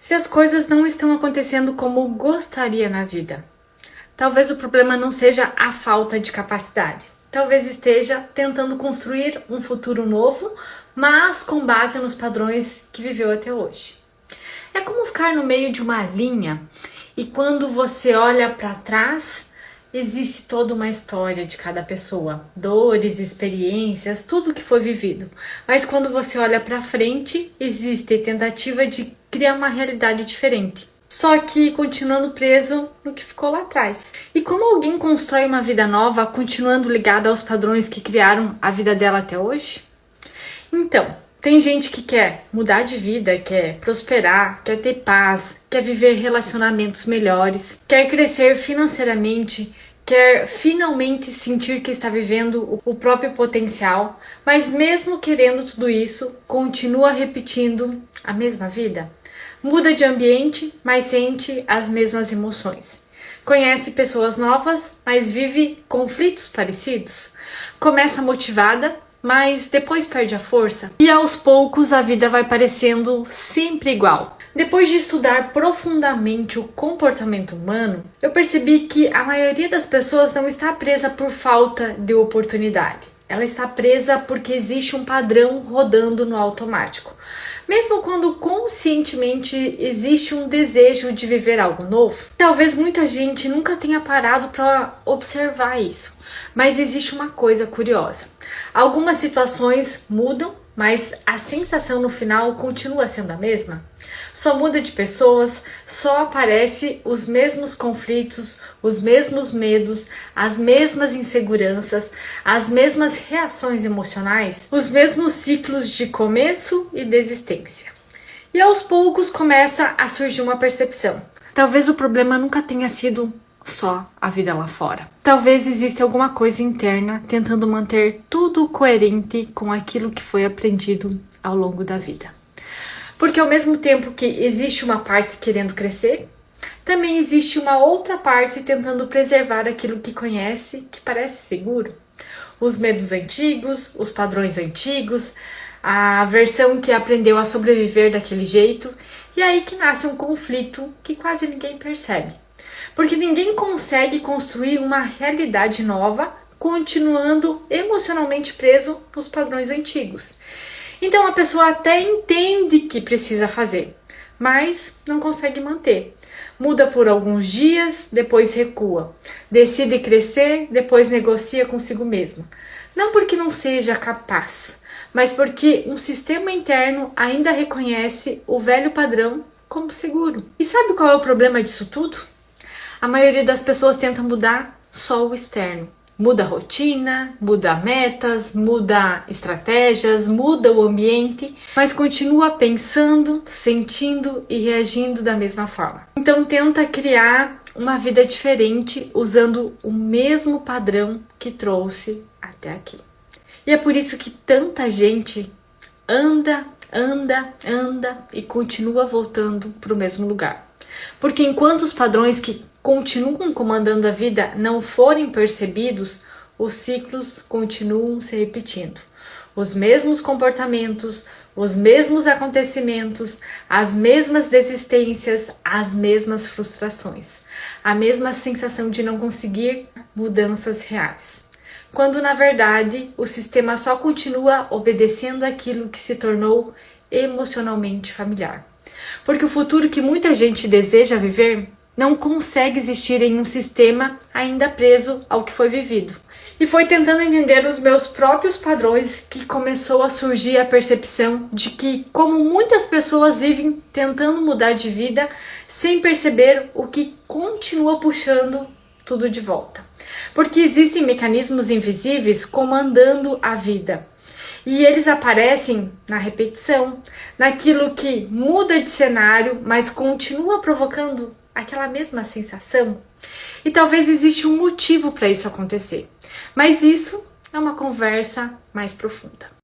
Se as coisas não estão acontecendo como gostaria na vida, talvez o problema não seja a falta de capacidade. Talvez esteja tentando construir um futuro novo, mas com base nos padrões que viveu até hoje. É como ficar no meio de uma linha e quando você olha para trás, existe toda uma história de cada pessoa, dores, experiências, tudo que foi vivido. Mas quando você olha para frente, existe tentativa de criar uma realidade diferente. Só que continuando preso no que ficou lá atrás. E como alguém constrói uma vida nova continuando ligada aos padrões que criaram a vida dela até hoje? Então, tem gente que quer mudar de vida, quer prosperar, quer ter paz, quer viver relacionamentos melhores, quer crescer financeiramente, quer finalmente sentir que está vivendo o próprio potencial, mas mesmo querendo tudo isso, continua repetindo a mesma vida. Muda de ambiente, mas sente as mesmas emoções. Conhece pessoas novas, mas vive conflitos parecidos. Começa motivada, mas depois perde a força. E aos poucos a vida vai parecendo sempre igual. Depois de estudar profundamente o comportamento humano, eu percebi que a maioria das pessoas não está presa por falta de oportunidade. Ela está presa porque existe um padrão rodando no automático. Mesmo quando conscientemente existe um desejo de viver algo novo, talvez muita gente nunca tenha parado para observar isso. Mas existe uma coisa curiosa. Algumas situações mudam, mas a sensação no final continua sendo a mesma. Só muda de pessoas, só aparece os mesmos conflitos, os mesmos medos, as mesmas inseguranças, as mesmas reações emocionais, os mesmos ciclos de começo e desistência. E aos poucos começa a surgir uma percepção. Talvez o problema nunca tenha sido só a vida lá fora. Talvez exista alguma coisa interna tentando manter tudo coerente com aquilo que foi aprendido ao longo da vida. Porque ao mesmo tempo que existe uma parte querendo crescer, também existe uma outra parte tentando preservar aquilo que conhece, que parece seguro. Os medos antigos, os padrões antigos, a versão que aprendeu a sobreviver daquele jeito, e aí que nasce um conflito que quase ninguém percebe. Porque ninguém consegue construir uma realidade nova continuando emocionalmente preso nos padrões antigos. Então a pessoa até entende que precisa fazer, mas não consegue manter. Muda por alguns dias, depois recua. Decide crescer, depois negocia consigo mesma. Não porque não seja capaz, mas porque um sistema interno ainda reconhece o velho padrão como seguro. E sabe qual é o problema disso tudo? A maioria das pessoas tenta mudar só o externo. Muda a rotina, muda metas, muda estratégias, muda o ambiente, mas continua pensando, sentindo e reagindo da mesma forma. Então tenta criar uma vida diferente usando o mesmo padrão que trouxe até aqui. E é por isso que tanta gente anda e continua voltando para o mesmo lugar. Porque enquanto os padrões que continuam comandando a vida não forem percebidos, os ciclos continuam se repetindo. Os mesmos comportamentos, os mesmos acontecimentos, as mesmas desistências, as mesmas frustrações, a mesma sensação de não conseguir mudanças reais. Quando na verdade o sistema só continua obedecendo aquilo que se tornou emocionalmente familiar. Porque o futuro que muita gente deseja viver não consegue existir em um sistema ainda preso ao que foi vivido. E foi tentando entender os meus próprios padrões que começou a surgir a percepção de que, como muitas pessoas vivem tentando mudar de vida, sem perceber o que continua puxando tudo de volta. Porque existem mecanismos invisíveis comandando a vida. E eles aparecem na repetição, naquilo que muda de cenário, mas continua provocando aquela mesma sensação. E talvez exista um motivo para isso acontecer. Mas isso é uma conversa mais profunda.